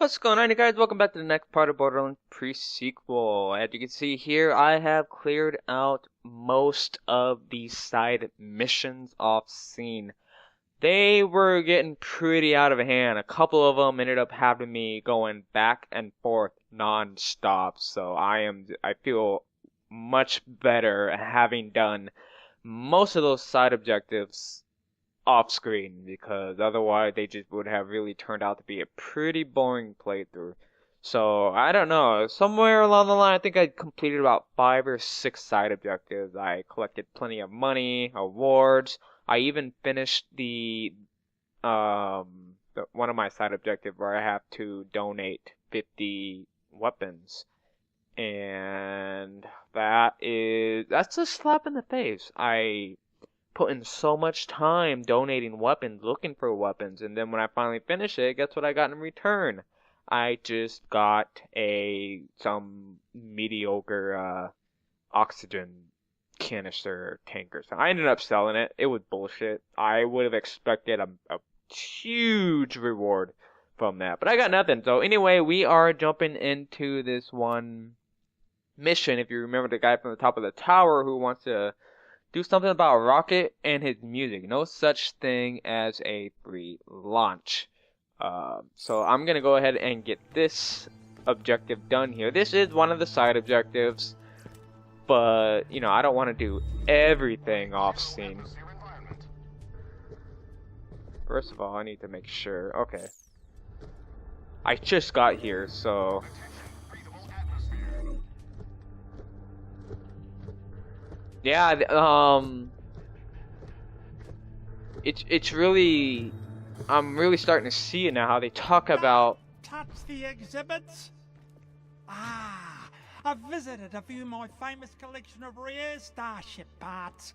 What's going on, you guys? Welcome back to the next part of Borderlands pre-sequel. As you can see here, I have cleared out most of the side missions off scene. They were getting pretty out of hand. A couple of them ended up having me going back and forth non-stop. So I feel much better having done most of those side objectives off screen, because otherwise they just would have really turned out to be a pretty boring playthrough. So I don't know, somewhere along the line I think I completed about 5 or 6 side objectives. I collected plenty of money, awards. I even finished one of my side objectives where I have to donate 50 weapons. And that's a slap in the face. I put in so much time donating weapons, looking for weapons, and then when I finally finish it, guess what I got in return? I just got some mediocre oxygen canister tanker. So I ended up selling it. It was bullshit. I would have expected a huge reward from that, but I got nothing. So anyway, we are jumping into this one mission. If you remember the guy from the top of the tower who wants to do something about Rocket and his music. No such thing as a free launch. So I'm going to go ahead and get this objective done here. This is one of the side objectives, but, you know, I don't want to do everything off scene. First of all, I need to make sure. Okay. I just got here, so yeah, it's really, I'm really starting to see it now, how they talk about. Touch the exhibits. I've visited a few of my famous collection of rare starship parts.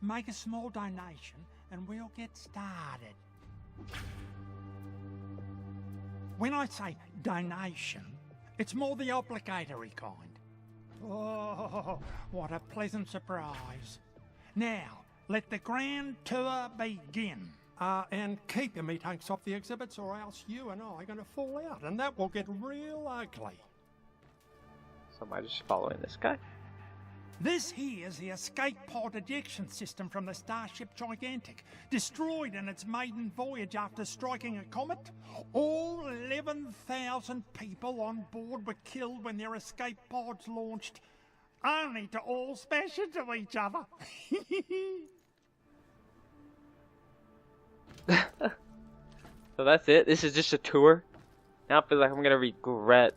Make a small donation and we'll get started. When I say donation, it's more the obligatory kind. Oh, what a pleasant surprise. Now, let the grand tour begin. And keep your meat-hunks off the exhibits or else you and I are going to fall out, and that will get real ugly. So am I just following this guy? This here is the escape pod ejection system from the Starship Gigantic, destroyed in its maiden voyage after striking a comet. All 11,000 people on board were killed when their escape pods launched, only to all smash into each other. So that's it? This is just a tour? Now I feel like I'm gonna regret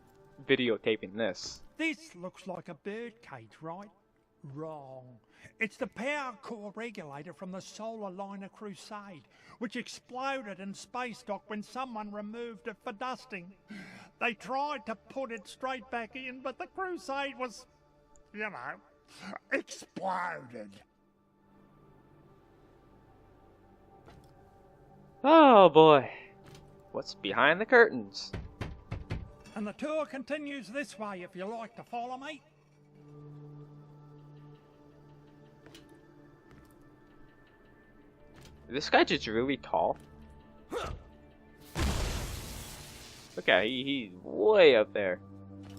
videotaping this. This looks like a bird cage, right? Wrong. It's the power core regulator from the solar liner Crusade, which exploded in space dock when someone removed it for dusting. They tried to put it straight back in, but the Crusade was, you know, exploded. Oh boy. What's behind the curtains? And the tour continues this way if you like to follow me. This guy just really tall. Look at he's way up there.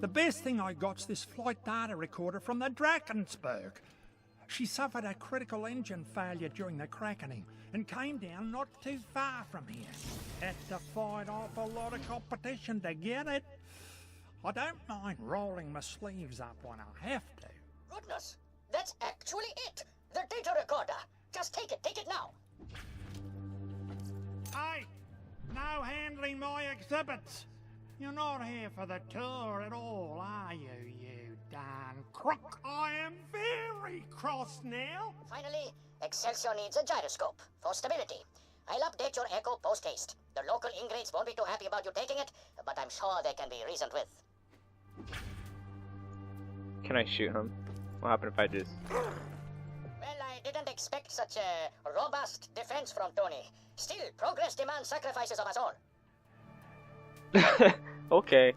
The best thing I got's this flight data recorder from the Drakensberg. She suffered a critical engine failure during the crackening and came down not too far from here. Had to fight off a lot of competition to get it. I don't mind rolling my sleeves up when I have to. Goodness, that's actually it. The data recorder. Just take it now. Hey, no handling my exhibits. You're not here for the tour at all, are you, you darn crook? I am very cross now. Finally, Excelsior needs a gyroscope for stability. I'll update your echo post-haste. The local ingrates won't be too happy about you taking it, but I'm sure they can be reasoned with. Can I shoot him? What happened if I just... Well, I didn't expect such a robust defense from Tony. Still, progress demands sacrifices of us all. Okay.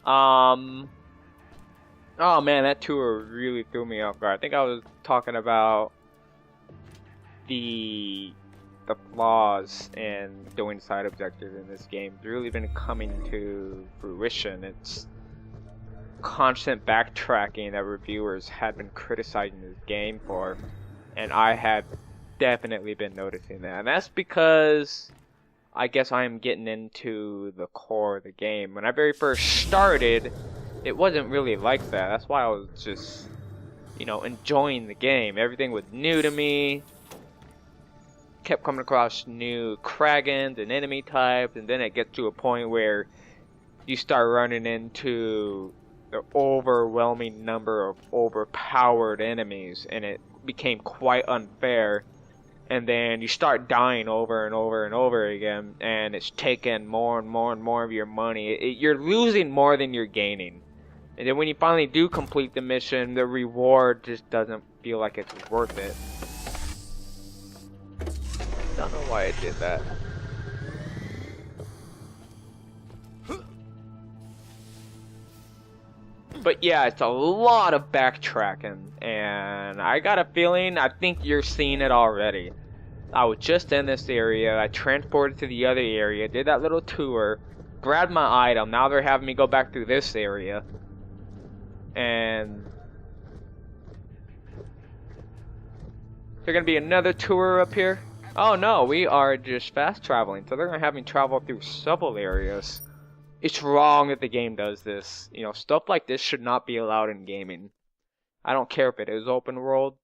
Oh man, that tour really threw me off guard. I think I was talking about the the flaws in doing side objectives in this game has really been coming to fruition. It's constant backtracking that reviewers had been criticizing this game for, and I have definitely been noticing that. And that's because I guess I am getting into the core of the game. When I very first started, it wasn't really like that. That's why I was just, you know, enjoying the game. Everything was new to me. Kept coming across new Kragans and enemy types, and then it gets to a point where you start running into the overwhelming number of overpowered enemies, and it became quite unfair. And then you start dying over and over and over again, and it's taking more and more and more of your money. You're losing more than you're gaining. And then when you finally do complete the mission, the reward just doesn't feel like it's worth it. Don't know why I did that. But yeah, it's a lot of backtracking, and I got a feeling, I think you're seeing it already. I was just in this area, I transported to the other area, did that little tour, grabbed my item, now they're having me go back through this area. And is there gonna be another tour up here? Oh no, we are just fast traveling, so they're gonna have me travel through several areas. It's wrong that the game does this. You know, stuff like this should not be allowed in gaming. I don't care if it is open world.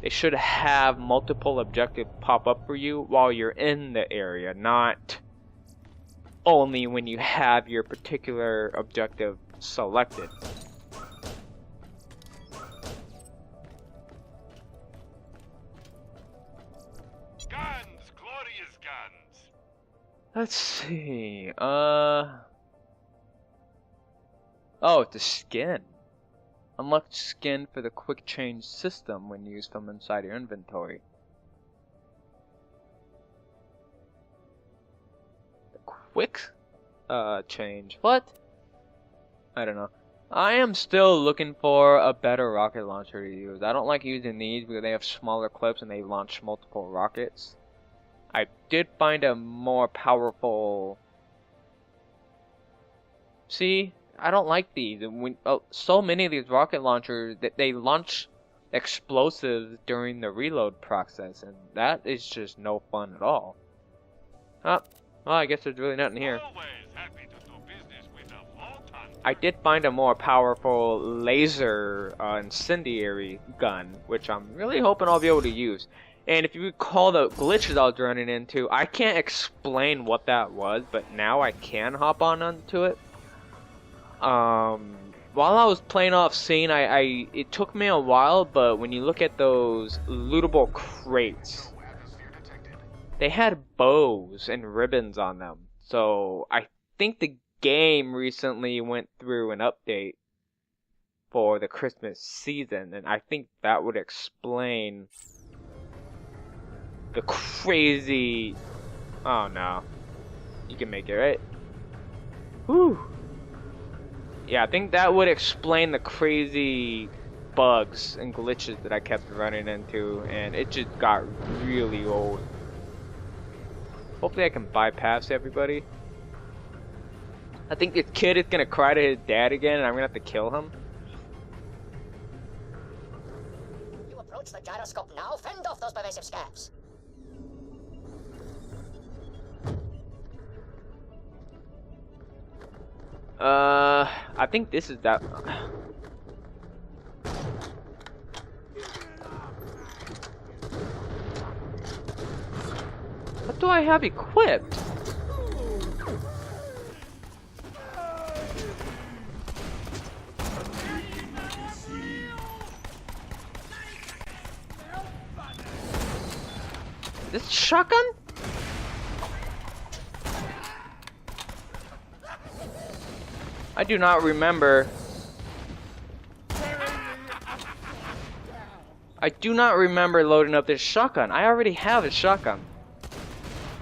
They should have multiple objectives pop up for you while you're in the area, not only when you have your particular objective selected. Guns, glorious guns. Let's see, oh, it's a skin. Unlock skin for the quick change system when used from inside your inventory. The quick, change, what? I don't know. I am still looking for a better rocket launcher to use. I don't like using these because they have smaller clips and they launch multiple rockets. I did find a more powerful... See, I don't like these. So many of these rocket launchers, they launch explosives during the reload process, and that is just no fun at all. Oh, well, I guess there's really nothing here. Always happy to do business with a vault hunter. I did find a more powerful laser incendiary gun, which I'm really hoping I'll be able to use. And if you recall the glitches I was running into, I can't explain what that was, but now I can hop onto it. While I was playing off scene, it took me a while, but when you look at those lootable crates, they had bows and ribbons on them. So I think the game recently went through an update for the Christmas season, and I think that would explain the crazy... Oh no. You can make it, right? Whew. Yeah, I think that would explain the crazy bugs and glitches that I kept running into, and it just got really old. Hopefully I can bypass everybody. I think this kid is gonna cry to his dad again, and I'm gonna have to kill him. You approach the gyroscope now, fend off those pervasive scabs. I think this is that. What do I have equipped? This shotgun? I do not remember. I do not remember loading up this shotgun. I already have a shotgun.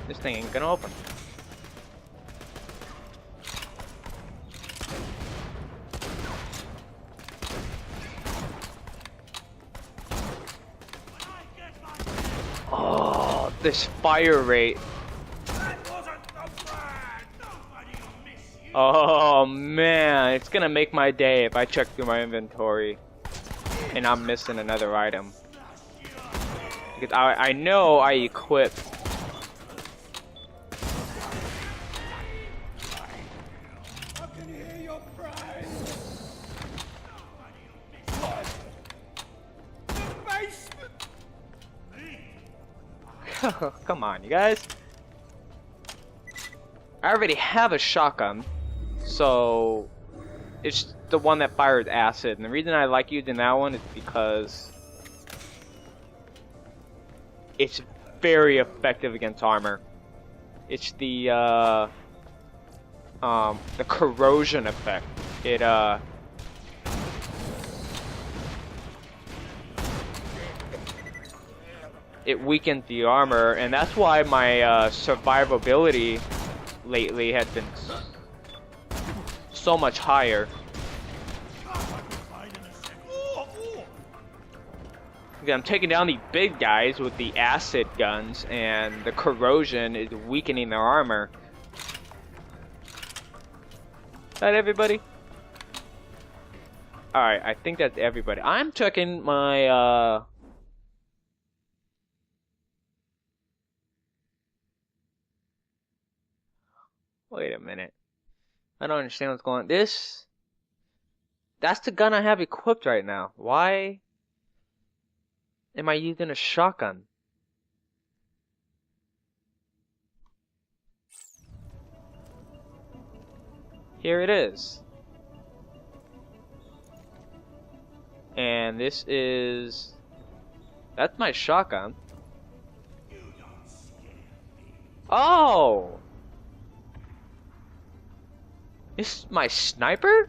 This thing ain't gonna open. Oh, this fire rate. Oh man, it's gonna make my day if I check through my inventory and I'm missing another item. Because I know I equipped. Come on, you guys. I already have a shotgun, so it's the one that fires acid. And the reason I like using that one is because it's very effective against armor. It's the corrosion effect. It weakened the armor, and that's why my survivability lately has been so much higher. Okay, I'm taking down the big guys with the acid guns, and the corrosion is weakening their armor. Is that everybody? Alright, I think that's everybody. I'm checking my wait a minute. I don't understand what's going on. That's the gun I have equipped right now. Why am I using a shotgun? Here it is. And that's my shotgun. Oh! This is my sniper?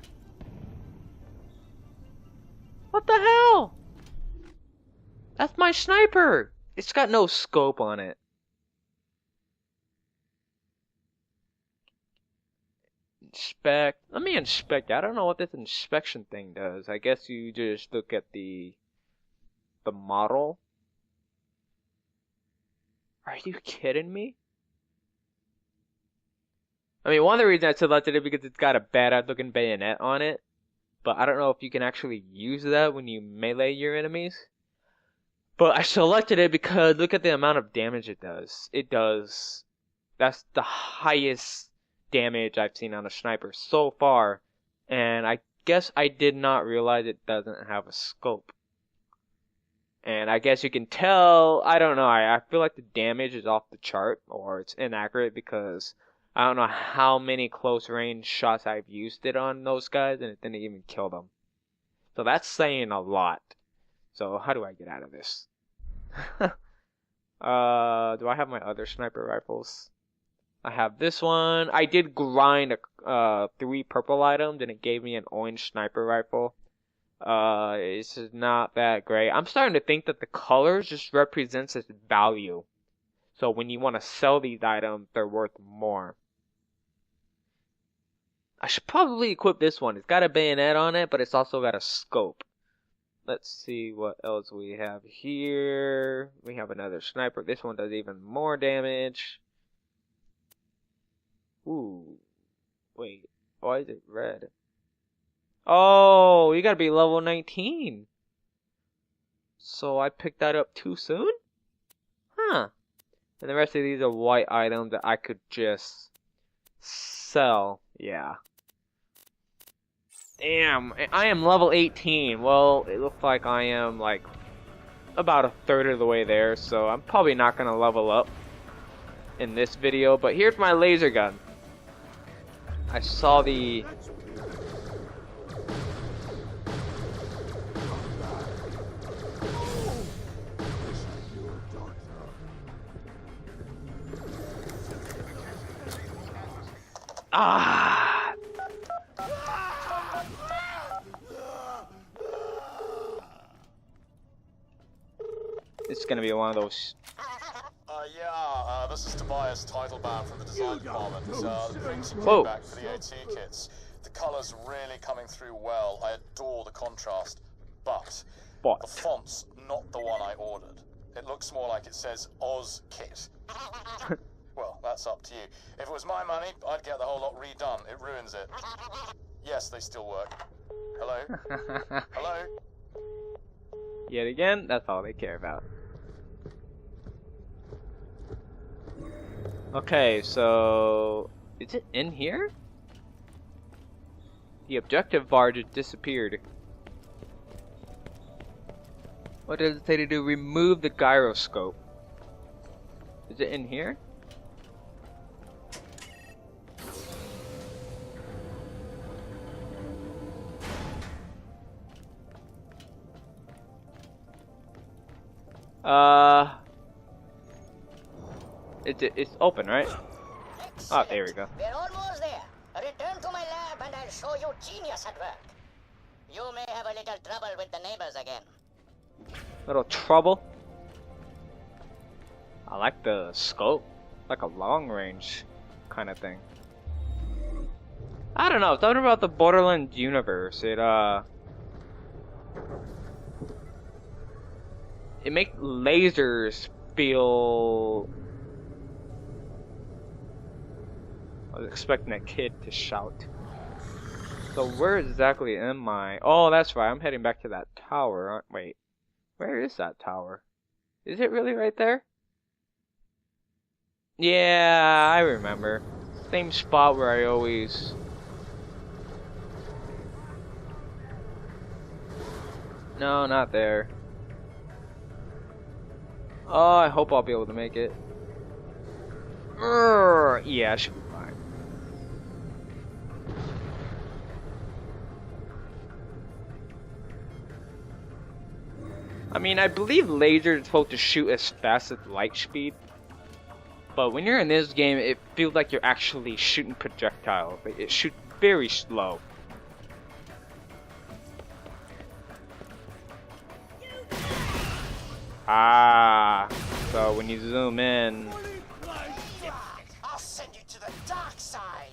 What the hell? That's my sniper! It's got no scope on it. Inspect. Let me inspect. I don't know what this inspection thing does. I guess you just look at the model. Are you kidding me? I mean, one of the reasons I selected it because it's got a badass looking bayonet on it. But I don't know if you can actually use that when you melee your enemies. But I selected it because look at the amount of damage it does. That's the highest damage I've seen on a sniper so far. And I guess I did not realize it doesn't have a scope. And I guess you can tell, I don't know, I feel like the damage is off the chart. Or it's inaccurate because I don't know how many close range shots I've used it on those guys and it didn't even kill them. So that's saying a lot. So how do I get out of this? Do I have my other sniper rifles? I have this one. I did grind 3 purple items and it gave me an orange sniper rifle. It's just not that great. I'm starting to think that the colors just represents its value. So when you want to sell these items, they're worth more. I should probably equip this one. It's got a bayonet on it, but it's also got a scope. Let's see what else we have here. We have another sniper. This one does even more damage. Ooh. Wait. Why is it red? Oh, you gotta be level 19. So I picked that up too soon? Huh. And the rest of these are white items that I could just sell. Yeah. Damn, I am level 18. Well, it looks like I am like about a third of the way there, so I'm probably not gonna level up in this video. But here's my laser gun. I saw the It's gonna be one of those. This is Tobias, title bound from the design department. Bring some Whoa. feedback for the AT kits. The colours really coming through well. I adore the contrast, but the font's not the one I ordered. It looks more like it says Oz Kit. Well, that's up to you. If it was my money, I'd get the whole lot redone. It ruins it. Yes, they still work. Hello? Hello? Yet again, that's all they care about. Okay, so is it in here? The objective bar just disappeared. What does it say to do? Remove the gyroscope. Is it in here? It's open, right? Oh, there we go. We're almost there. Return to my lab and I'll show you genius at work. You may have a little trouble with the neighbors again. Little trouble. I like the scope, like a long range kind of thing. I don't know, something about the Borderlands universe. It makes lasers feel. I was expecting a kid to shout. So where exactly am I? Oh, that's right. I'm heading back to that tower. Wait, where is that tower? Is it really right there? Yeah, I remember. Same spot where I always... No, not there. Oh, I hope I'll be able to make it. Yeah, I should be fine. I mean, I believe lasers are supposed to shoot as fast as light speed. But when you're in this game, it feels like you're actually shooting projectiles. Like, it shoots very slow. Ah, so when you zoom in... I'll send you to the dark side.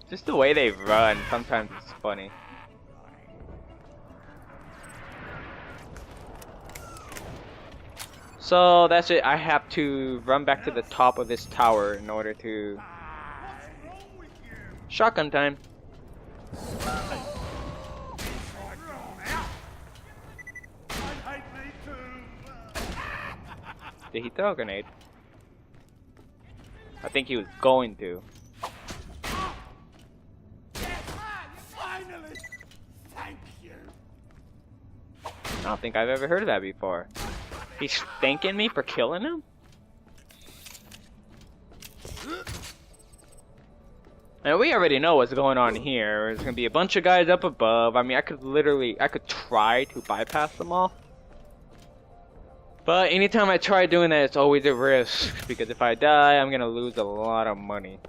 Just the way they run, sometimes it's funny. So that's it. I have to run back to the top of this tower in order to... Shotgun time. Did he throw a grenade? I think he was going to. Finally! Thank you! I don't think I've ever heard of that before. He's thanking me for killing him? And we already know what's going on here. There's gonna be a bunch of guys up above. I mean, I could try to bypass them all. But anytime I try doing that, it's always a risk. Because if I die, I'm gonna lose a lot of money.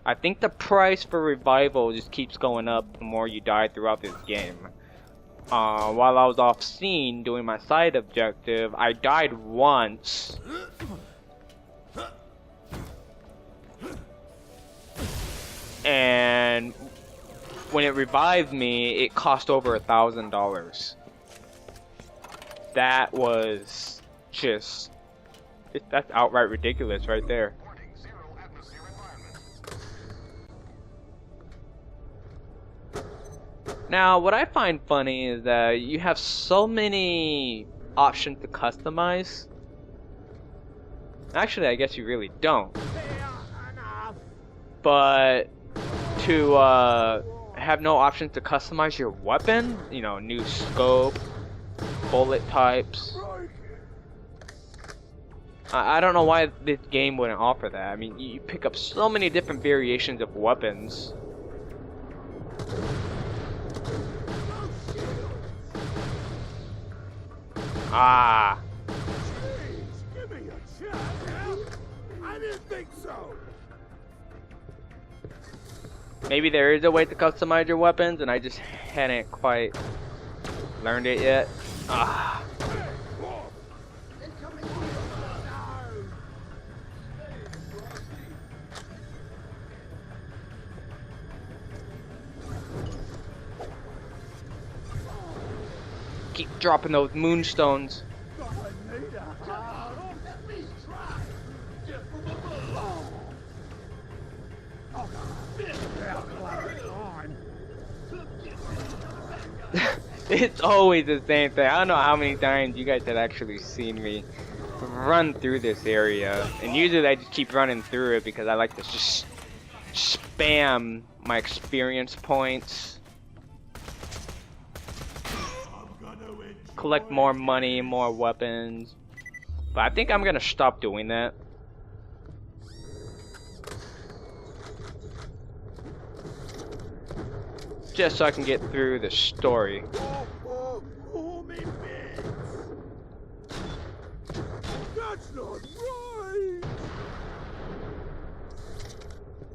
I think the price for revival just keeps going up the more you die throughout this game. While I was off scene doing my side objective, I died once. And when it revived me, it cost over $1,000. That was just... that's outright ridiculous right there. Now, what I find funny is that you have so many options to customize. Actually, I guess you really don't. But to have no options to customize your weapon, you know, new scope, bullet types. I don't know why this game wouldn't offer that. I mean, you pick up so many different variations of weapons. Ah. Jeez, give me a chance. I didn't think so. Maybe there is a way to customize your weapons and I just hadn't quite learned it yet. Ah. keep dropping those moonstones. It's always the same thing. I don't know how many times you guys have actually seen me run through this area, and usually I just keep running through it because I like to just spam my experience points, collect more money, more weapons. But I think I'm gonna stop doing that. Just so I can get through the story. That's not right.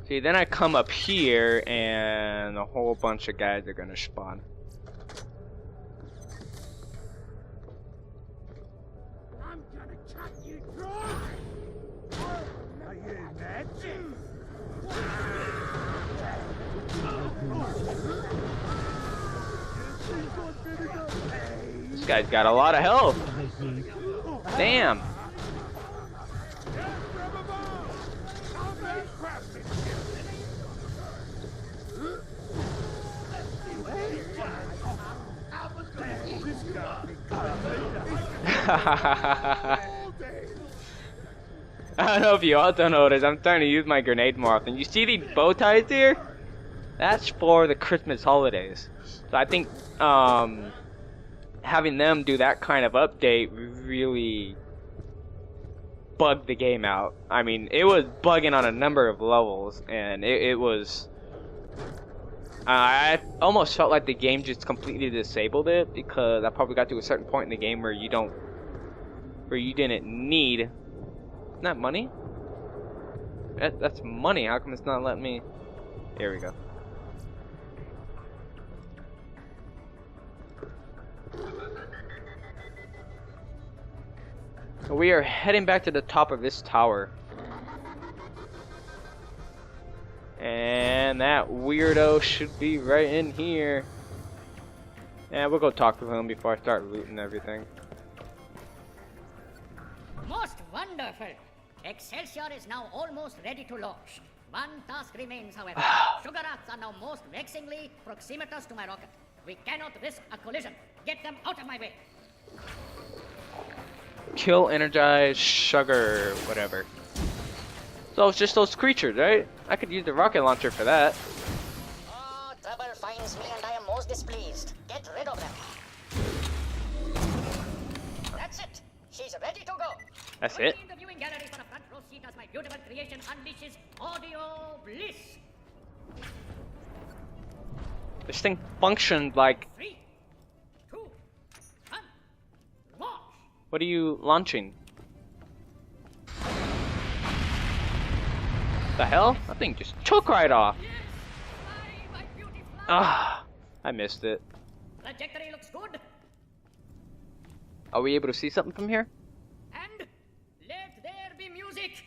See, then I come up here and a whole bunch of guys are gonna spawn. I'm gonna cut you dry. Are you mad? This guy's got a lot of health. Damn. I don't know if you also noticed, I'm starting to use my grenade more often. You see these bow ties here? That's for the Christmas holidays. So I think having them do that kind of update really bugged the game out. I mean, it was bugging on a number of levels, and it was... I almost felt like the game just completely disabled it, because I probably got to a certain point in the game where you didn't need... Isn't that money? That's money. How come it's not letting me... Here we go. We are heading back to the top of this tower. And that weirdo should be right in here. Yeah, we'll go talk to him before I start looting everything. Most wonderful. Excelsior is now almost ready to launch. One task remains, however. Sugar rats are now most vexingly proximatous to my rocket. We cannot risk a collision. Get them out of my way. Kill, energize, sugar, whatever. So it's just those creatures, right? I could use the rocket launcher for that. Oh, trouble finds me and I am most displeased. Get rid of them. That's it. She's ready to go. That's Join it? me in the viewing gallery for a front row seat as my beautiful creation unleashes audio bliss. This thing functioned like... 3, 2, 1, launch. What are you launching? The hell? That thing just took right off. Yes, fly, my beauty fly. Ah, I missed it. Trajectory looks good. Are we able to see something from here? And let there be music.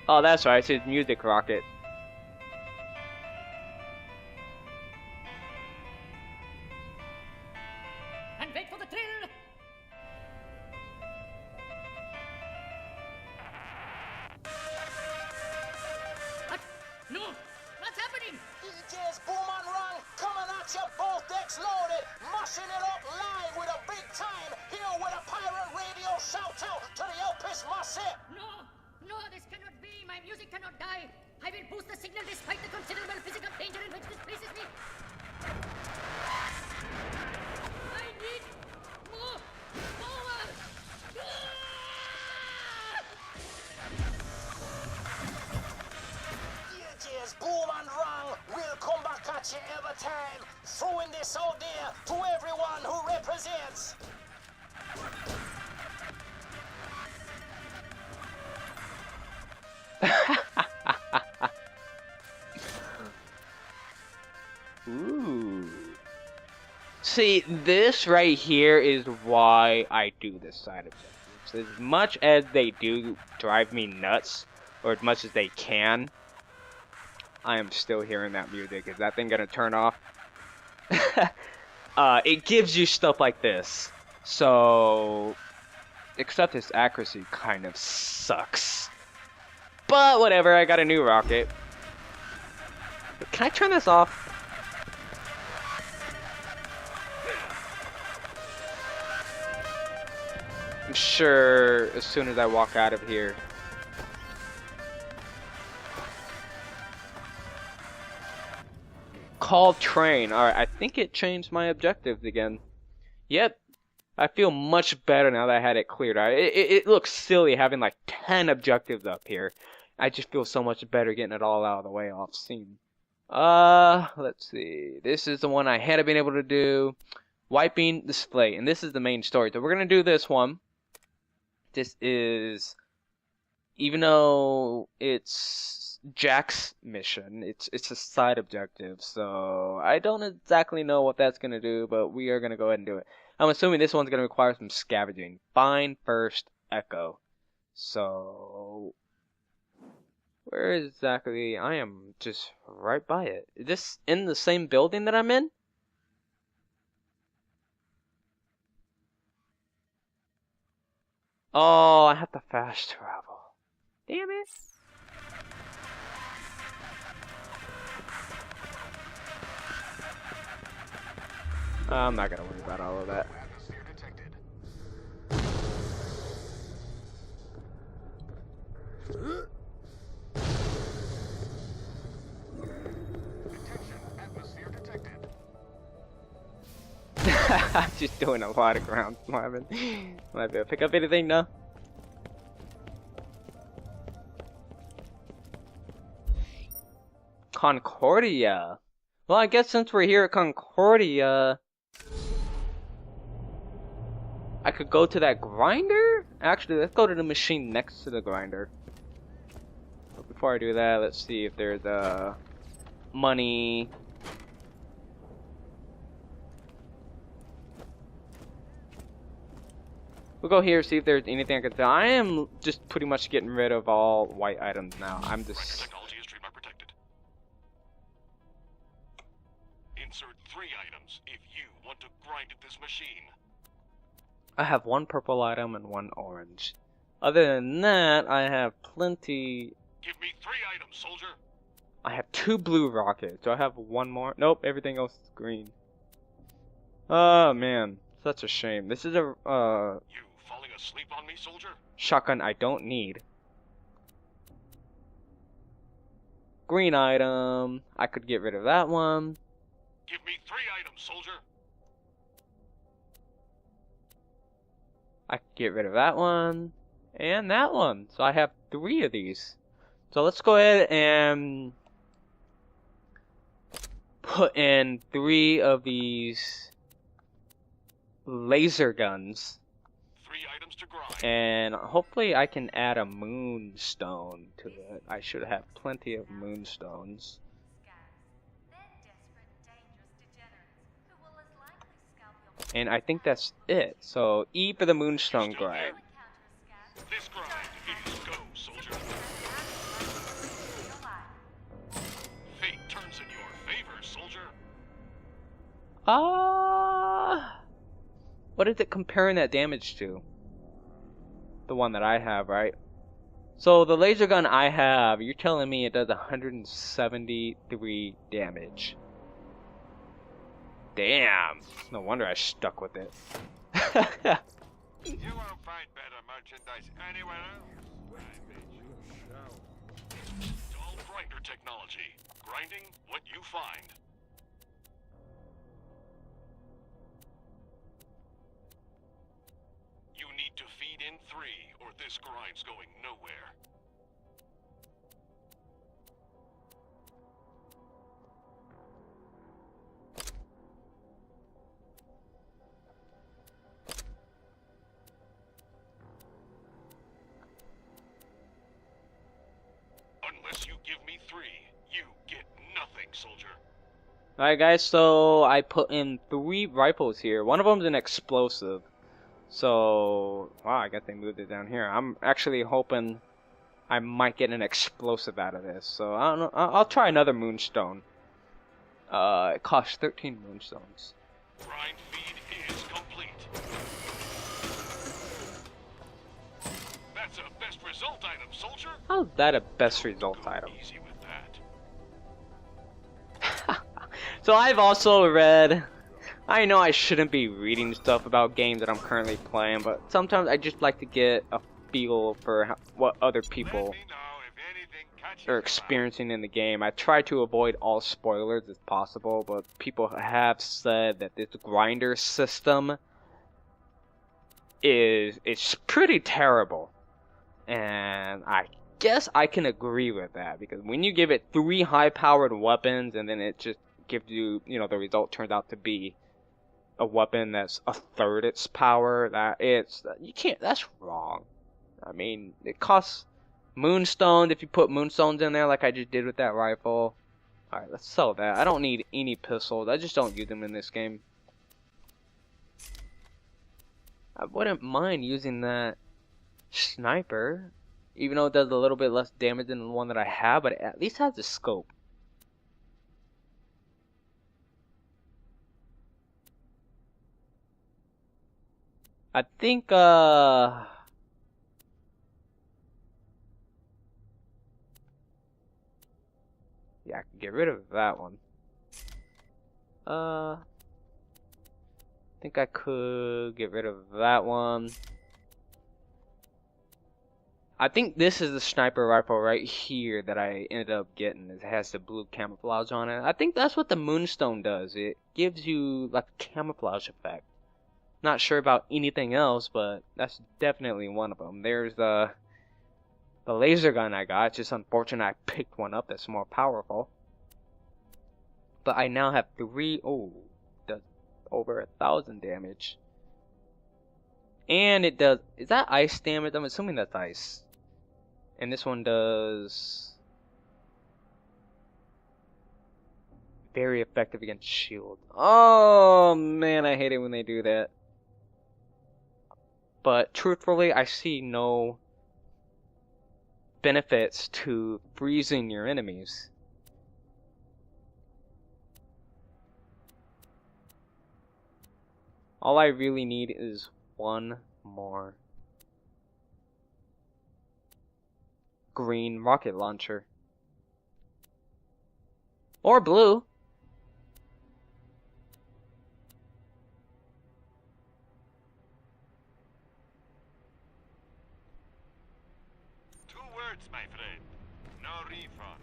Oh, that's right. It says music rocket. And wait for the thrill. What? No. What's happening? DJ's Boom and Run coming at you, both decks loaded, mushing it up live with a big time. Here with a pirate radio shout out to the Elpis Massive. No. No, this cannot be. My music cannot die. I will boost the signal despite the considerable physical danger in which this places me. I need more power. DJ's Boom and Run will come back at you every time, throwing this out there to everyone who represents. Ooh. See, this right here is why I do this side objectives. As much as they do drive me nuts, or as much as they can, I am still hearing that music. Is that thing gonna turn off? it gives you stuff like this. So, except its accuracy kind of sucks. But whatever, I got a new rocket. Can I turn this off? I'm sure as soon as I walk out of here. Call train. Alright, I think it changed my objectives again. Yep. I feel much better now that I had it cleared out. It looks silly having like 10 objectives up here. I just feel so much better getting it all out of the way off scene. Let's see. This is the one I hadn't been able to do. Wiping display. And this is the main story. So we're going to do this one. This is, even though it's Jack's mission, it's a side objective. So I don't exactly know what that's going to do, but we are going to go ahead and do it. I'm assuming this one's going to require some scavenging. Find first echo. So, where exactly? I am just right by it. Is this in the same building that I'm in? Oh, I have to fast travel. Damn it. I'm not gonna worry about all of that. I'm just doing a lot of ground climbing. Might be able to pick up anything now. Concordia. Well, I guess since we're here at Concordia, I could go to that grinder? Actually, let's go to the machine next to the grinder. But before I do that, let's see if there's money. We'll go here, see if there's anything I can sell. I am just pretty much getting rid of all white items now. I'm just... Technology is trademark protected. Insert 3 items if you want to grind at this machine. I have 1 purple item and 1 orange. Other than that, I have plenty... Give me 3 items, soldier. I have 2 blue rockets. Do I have 1 more? Nope, everything else is green. Oh, man. Such a shame. This is a, You falling asleep on me, soldier? shotgun I don't need. Green item. I could get rid of that one. Give me 3 items, soldier. I could get rid of that one. And that one. So I have 3 of these. So let's go ahead and put in 3 of these laser guns. 3 items to grind. And hopefully I can add a moonstone to it. I should have plenty of moonstones. And I think that's it. So E for the moonstone grind. This grind is go, soldier. Fate turns in your favor, soldier. What is it comparing that damage to? The one that I have, right? So the laser gun I have, you're telling me it does 173 damage. Damn. No wonder I stuck with it. You won't find better merchandise anywhere else. I bet you shall. It's all grinder technology. Grinding what you find. You need to feed in 3, or this grind's going nowhere. Unless you give me 3, you get nothing, soldier. Alright guys, so I put in 3 rifles here. One of them's an explosive. So, wow, I guess they moved it down here. I'm actually hoping I might get an explosive out of this. So, I don't know. I'll try another moonstone. It costs 13 moonstones. Grind feed is complete. That's a best result item, soldier. How's that a best result Go item? easy with that. So I've also read, I know I shouldn't be reading stuff about games that I'm currently playing, but sometimes I just like to get a feel for what other people Let me know if anything catches are your eye. experiencing in the game. I try to avoid all spoilers as possible, but people have said that this grinder system is pretty terrible. And I guess I can agree with that, because when you give it 3 high-powered weapons and then it just gives you, you know, the result turns out to be a weapon that's a third its power, that's wrong. I mean, it costs moonstones if you put moonstones in there like I just did with that rifle. Alright, let's sell that. I don't need any pistols. I just don't use them in this game. I wouldn't mind using that sniper, even though it does a little bit less damage than the one that I have, but it at least has a scope. I think, yeah, I can get rid of that one. I think I could get rid of that one. I think this is the sniper rifle right here that I ended up getting. It has the blue camouflage on it. I think that's what the moonstone does. It gives you like a camouflage effect. Not sure about anything else, but that's definitely one of them. There's the laser gun I got. It's just unfortunate I picked one up that's more powerful. But I now have 3. Oh, does over 1,000 damage. And it does. Is that ice damage? I'm assuming that's ice. And this one does very effective against shield. Oh man, I hate it when they do that. But truthfully, I see no benefits to freezing your enemies. All I really need is one more green rocket launcher. Or blue. Two words, my friend. No refunds.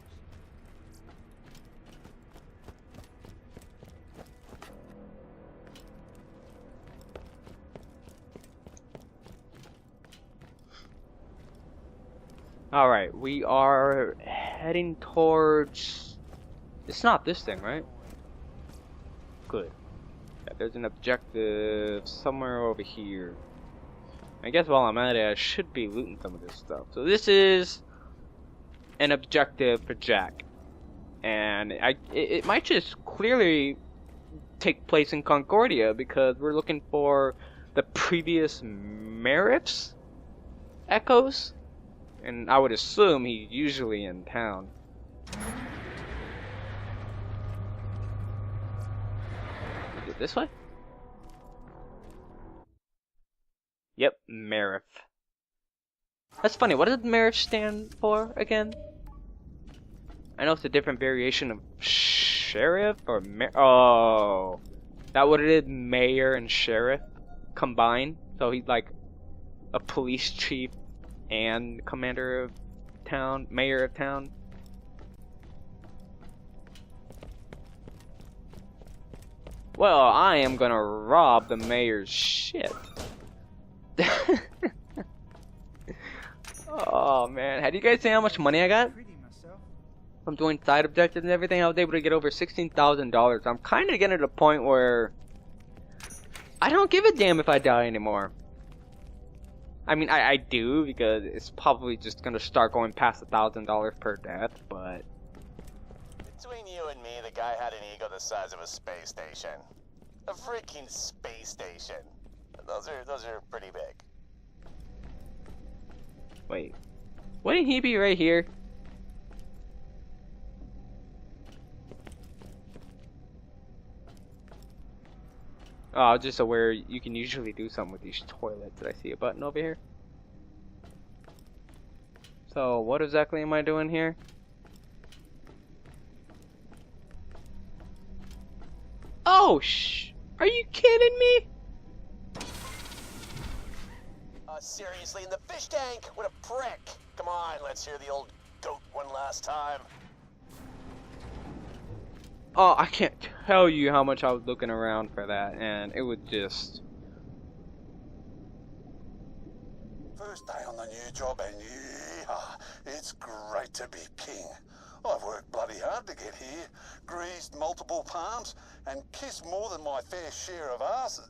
Alright, we are heading towards... It's not this thing, right? Good. Yeah, there's an objective somewhere over here. I guess while I'm at it, I should be looting some of this stuff. So this is an objective for Jack. And it might just clearly take place in Concordia, because we're looking for the previous Merriff's echoes. And I would assume he's usually in town. Is it this way? Yep, Meriff. That's funny, what does Meriff stand for again? I know it's a different variation of sheriff or oh, that what it is? Mayor and sheriff combined. So he's like a police chief and commander of town, mayor of town. Well, I am gonna rob the mayor's shit. Oh man, have you guys seen how much money I got? I'm doing side objectives and everything. I was able to get over $16,000. I'm kind of getting to the point where I don't give a damn if I die anymore. I mean, I do, because it's probably just gonna start going past $1,000 per death, but... Between you and me, the guy had an ego the size of a space station. A freaking space station. Those are pretty big. Wait. Wouldn't he be right here? Oh, just aware you can usually do something with these toilets. Did I see a button over here? So, what exactly am I doing here? Oh, are you kidding me? Seriously, in the fish tank? What a prick! Come on, let's hear the old goat one last time. Oh, I can't tell you how much I was looking around for that, and it was just... First day on the new job, and yeah, it's great to be king. I've worked bloody hard to get here, greased multiple palms, and kissed more than my fair share of asses.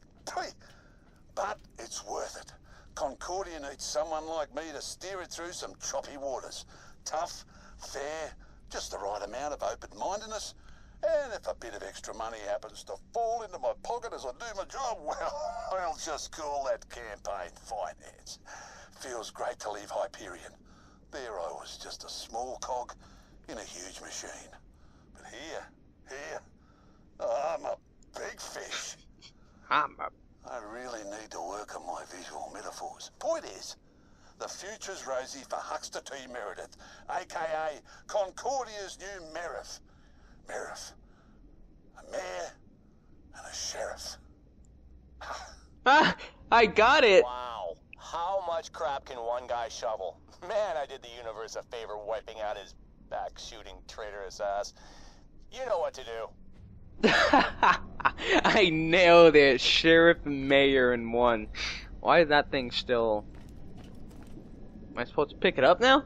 But it's worth it. Concordia needs someone like me to steer it through some choppy waters. Tough, fair, just the right amount of open-mindedness. And if a bit of extra money happens to fall into my pocket as I do my job, well, I'll just call that campaign finance. Feels great to leave Hyperion. There I was, just a small cog in a huge machine. But here, I'm a big fish. I really need to work on my visual metaphors. Point is, the future's rosy for Huckster T. Meredith, a.k.a. Concordia's new Merriff. Merriff. A mayor and a sheriff. I got it! Wow. How much crap can one guy shovel? Man, I did the universe a favor wiping out his back shooting traitorous ass. You know what to do. I nailed it. Sheriff and mayor in one. Why is that thing still... Am I supposed to pick it up now?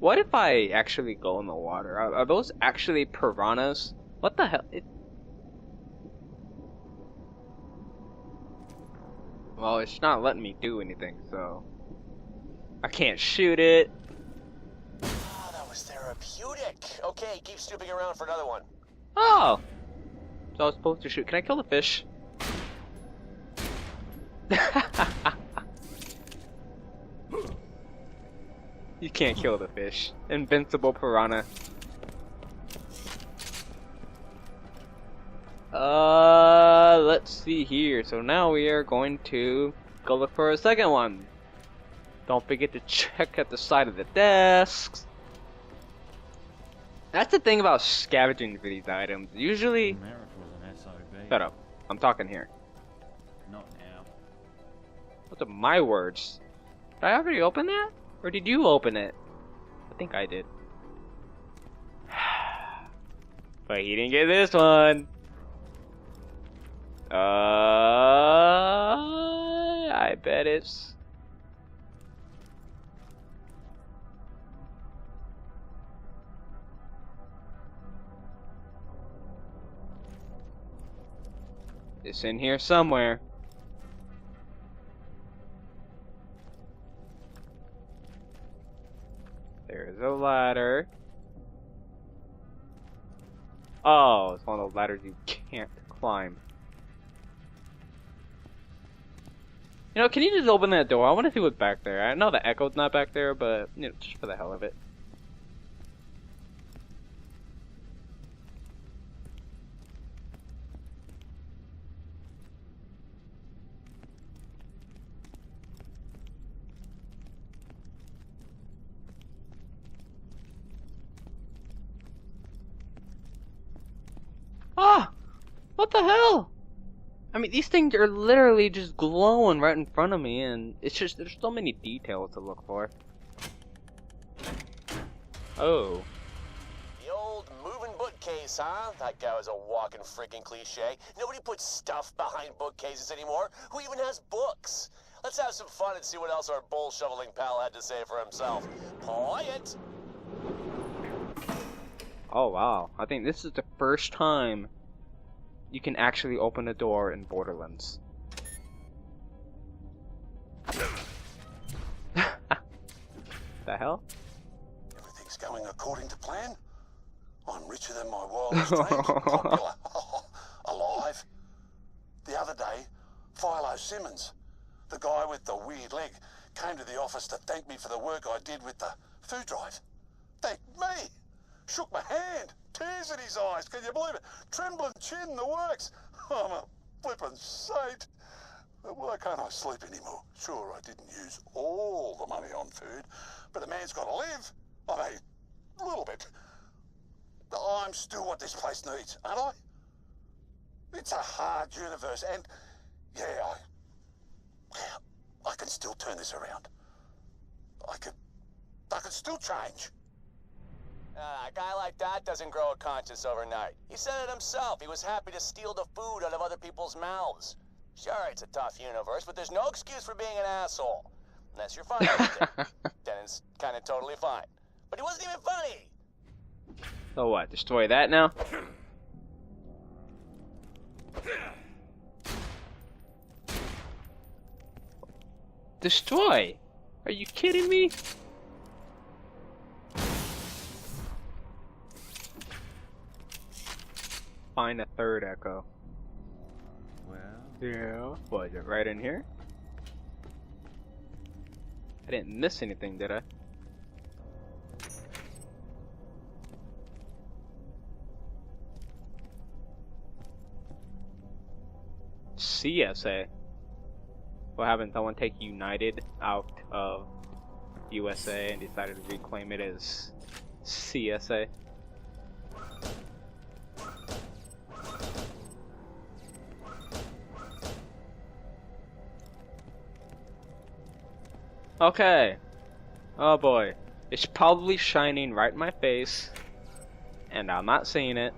What if I actually go in the water? Are those actually piranhas? What the hell? Well, it's not letting me do anything, so... I can't shoot it. Oh, that was therapeutic. Okay, keep snooping around for another one. Oh! So I was supposed to shoot. Can I kill the fish? You can't kill the fish. Invincible piranha. Let's see here. So now we are going to go look for a second one. Don't forget to check at the side of the desks. That's the thing about scavenging for these items. Usually... Shut up. I'm talking here. Not now. Those are my words. Did I already open that? Or did you open it? I think I did. But he didn't get this one. I bet it's... It's in here somewhere. There's a ladder. Oh, it's one of those ladders you can't climb. You know, can you just open that door? I want to see what's back there. I know the echo's not back there, but, you know, just for the hell of it. Ah! What the hell? I mean, these things are literally just glowing right in front of me, and it's just, there's so many details to look for. Oh. The old moving bookcase, huh? That guy was a walking freaking cliche. Nobody puts stuff behind bookcases anymore. Who even has books? Let's have some fun and see what else our bull shoveling pal had to say for himself. Quiet! Oh wow, I think this is the first time you can actually open a door in Borderlands. The hell? Everything's going according to plan. I'm richer than my wildest dreams. Popular. Alive. The other day, Philo Simmons, the guy with the weird leg, came to the office to thank me for the work I did with the food drive. Thanked me. Shook my hand. tears in his eyes. Can you believe it? Trembling chin, the works. I'm a flippin' saint. Why can't I sleep anymore? Sure, I didn't use all the money on food, but a man's got to live. I mean, a little bit. I'm still what this place needs, aren't I? It's a hard universe, and yeah, I can still turn this around. I can still change. A guy like that doesn't grow a conscience overnight. He said it himself. He was happy to steal the food out of other people's mouths. Sure, it's a tough universe, but there's no excuse for being an asshole. Unless you're funny, then it's kind of totally fine. But he wasn't even funny. So what? Destroy that now? Destroy? Are you kidding me? Find a third echo. Well, Yeah. What, is it right in here? I didn't miss anything, did I? CSA. What happened? Someone take United out of USA and decided to reclaim it as CSA. Okay. Oh boy. It's probably shining right in my face, and I'm not seeing it.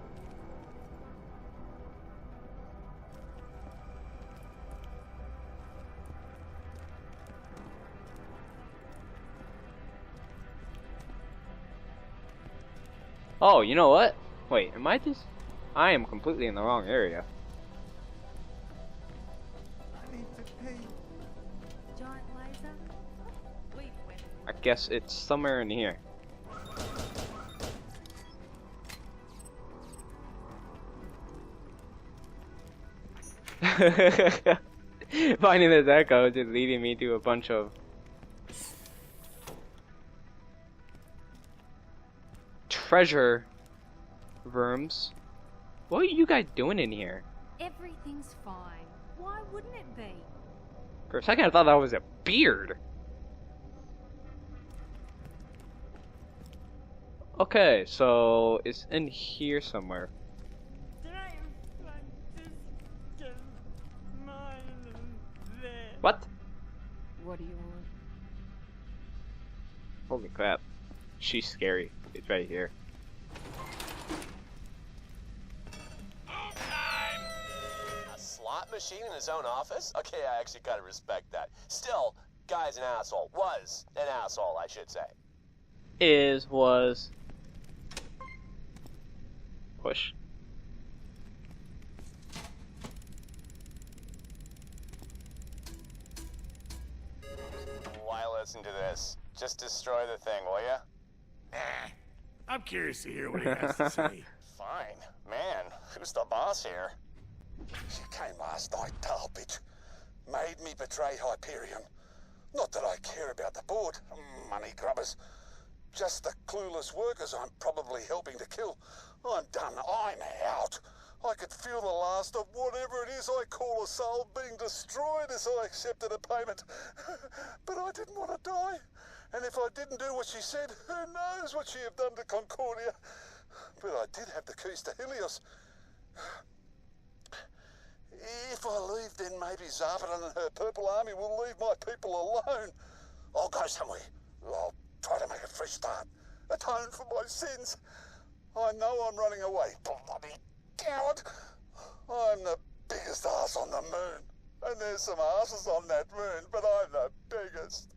Oh, you know what? Wait, am I just... I am completely in the wrong area. I need to pee. Giant laser? We've went. I guess it's somewhere in here. Finding this echo is just leading me to a bunch of treasure rooms. What are you guys doing in here? Everything's fine. Why wouldn't it be? For a second I thought that was a beard. Okay, so it's in here somewhere. What? What do you want? Holy crap. She's scary. It's right here. A slot machine in his own office? Okay, I actually kind of respect that. Still, guy's an asshole. Was an asshole, I should say. Was. Push. Why listen to this? Just destroy the thing, will ya? I'm curious to hear what he has to say. Fine. Man, who's the boss here? She came last night, tail bitch. Made me betray Hyperion. Not that I care about the board, money grubbers. Just the clueless workers I'm probably helping to kill. I'm done. I'm out. I could feel the last of whatever it is I call a soul being destroyed as I accepted a payment. But I didn't want to die. And if I didn't do what she said, who knows what she'd have done to Concordia. But I did have the keys to Helios. If I leave, then maybe Zarpedon and her Purple Army will leave my people alone. I'll go somewhere. I'll try to make a fresh start. Atone for my sins. I know I'm running away. Bloody coward. I'm the biggest arse on the moon. And there's some arses on that moon, but I'm the biggest.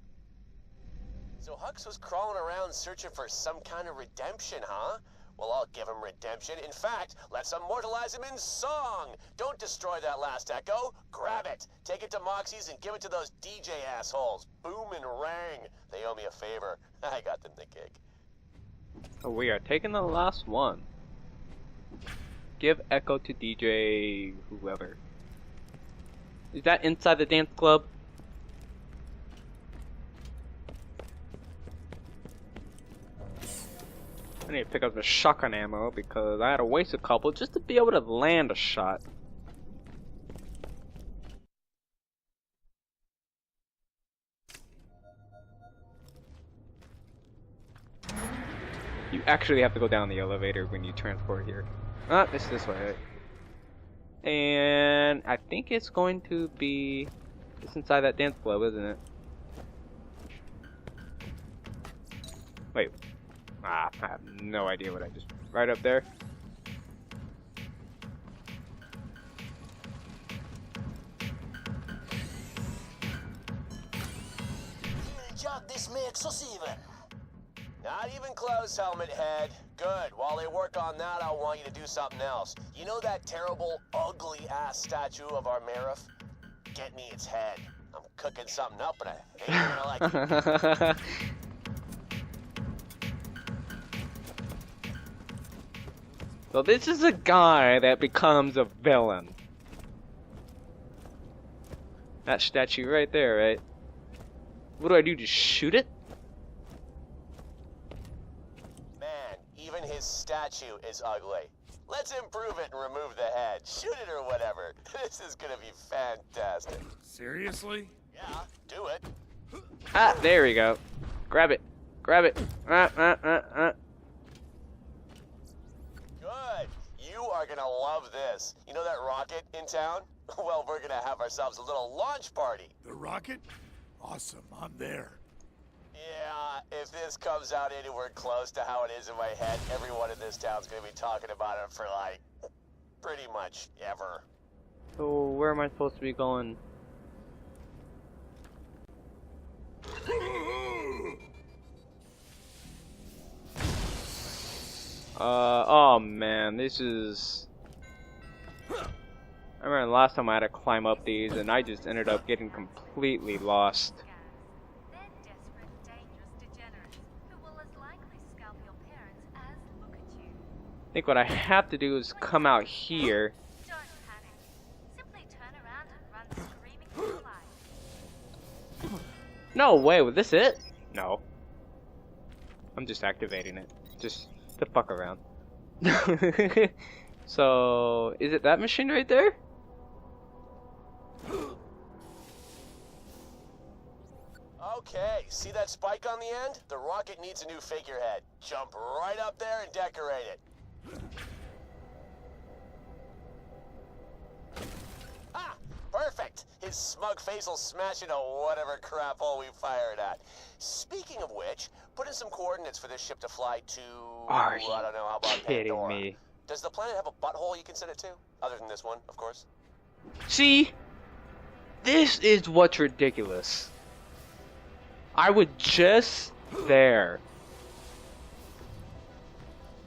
So Hux was crawling around searching for some kind of redemption, huh? Well, I'll give him redemption. In fact, let's immortalize him in song. Don't destroy that last echo. Grab it. Take it to Moxie's and give it to those DJ assholes. Boom and Rang. They owe me a favor. I got them the gig. Oh, we are taking the last one. Give echo to DJ whoever. Is that inside the dance club? I need to pick up the shotgun ammo because I had to waste a couple just to be able to land a shot. You actually have to go down the elevator when you transport here. Ah, it's this way. And I think it's going to be just inside that dance club, isn't it? Wait. Ah, I have no idea what I just... Right up there. Job this makes us even. Not even close, Helmet Head. Good. While they work on that, I want you to do something else. You know that terrible, ugly-ass statue of our Marif? Get me its head. I'm cooking something up, and I think you're gonna like it. So this is a guy that becomes a villain. That statue right there, right? What do I do, just shoot it? Even his statue is ugly. Let's improve it and remove the head. Shoot it or whatever. This is gonna be fantastic. Seriously? Yeah, do it. Ah, there we go. Grab it. Grab it. Good. You are gonna love this. You know that rocket in town? Well, we're gonna have ourselves a little launch party. The rocket? Awesome, I'm there. Yeah, if this comes out anywhere close to how it is in my head, everyone in this town's gonna be talking about it for like, pretty much ever. So where am I supposed to be going? Oh man, this is... I remember last time I had to climb up these and I just ended up getting completely lost. I think what I have to do is come out here. Don't panic. Simply turn around and run screaming for your life. No way, was this it? No. I'm just activating it. Just to fuck around. So, is it that machine right there? Okay, see that spike on the end? The rocket needs a new figurehead. Jump right up there and decorate it. Ah, perfect. His smug face will smash into whatever crap hole we fire it at. Speaking of which, put in some coordinates for this ship to fly to... Are you I don't know, how about kidding Pandora? me? Does the planet have a butthole you can send it to? Other than this one, of course. See? This is what's ridiculous. I was just there.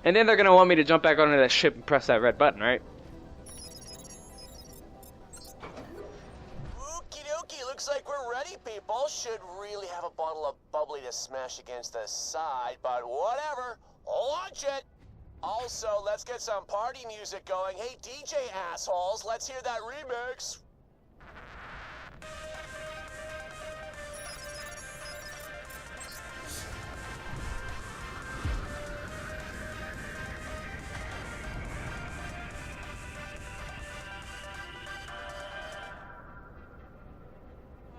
And then they're gonna want me to jump back onto that ship and press that red button, right? Okie dokie, looks like we're ready, people. Should really have a bottle of bubbly to smash against the side, but whatever. Launch it! Also, let's get some party music going. Hey, DJ assholes, let's hear that remix.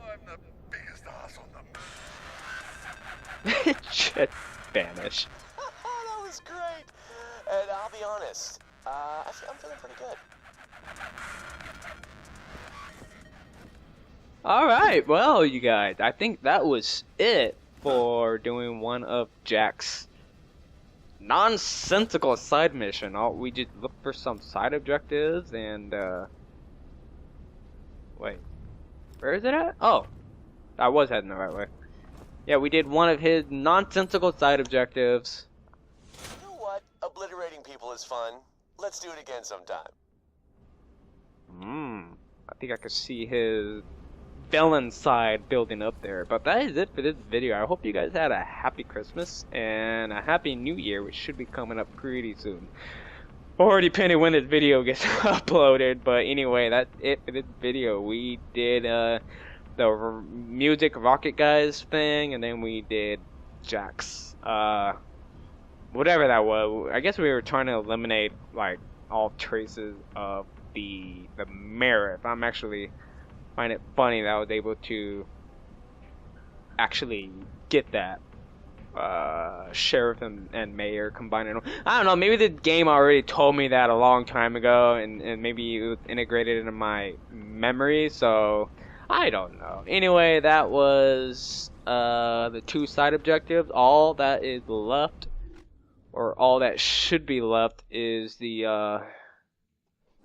I'm the biggest ass on the It should vanish. That was great. And I'll be honest, I'm feeling pretty good. Alright, well, you guys, I think that was it for doing one of Jack's nonsensical side mission. We just looked for some side objectives and, wait. Where is it at? Oh, I was heading the right way. Yeah, we did one of his nonsensical side objectives. You know what? Obliterating people is fun. Let's do it again sometime. I think I could see his villain side building up there. But that is it for this video. I hope you guys had a happy Christmas and a happy New Year, which should be coming up pretty soon. Or depending when this video gets uploaded. But anyway, that's it for this video. We did the music rocket guys thing, and then we did Jack's whatever that was. I guess we were trying to eliminate like all traces of the mayor. If I'm actually find it funny that I was able to actually get that sheriff and mayor combining. I don't know, maybe the game already told me that a long time ago, and maybe it was integrated into my memory, so I don't know. Anyway, that was the 2 side objectives. All that is left, or all that should be left, is the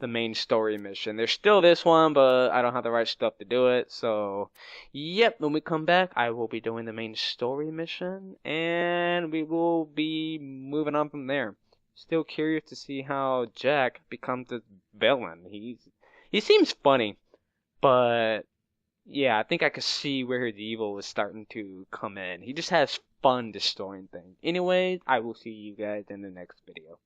main story mission. There's still this one, but I don't have the right stuff to do it. So, yep, when we come back, I will be doing the main story mission, and we will be moving on from there. Still curious to see how Jack becomes this villain. He seems funny, but yeah, I think I could see where his evil is starting to come in. He just has fun destroying things. Anyways, I will see you guys in the next video.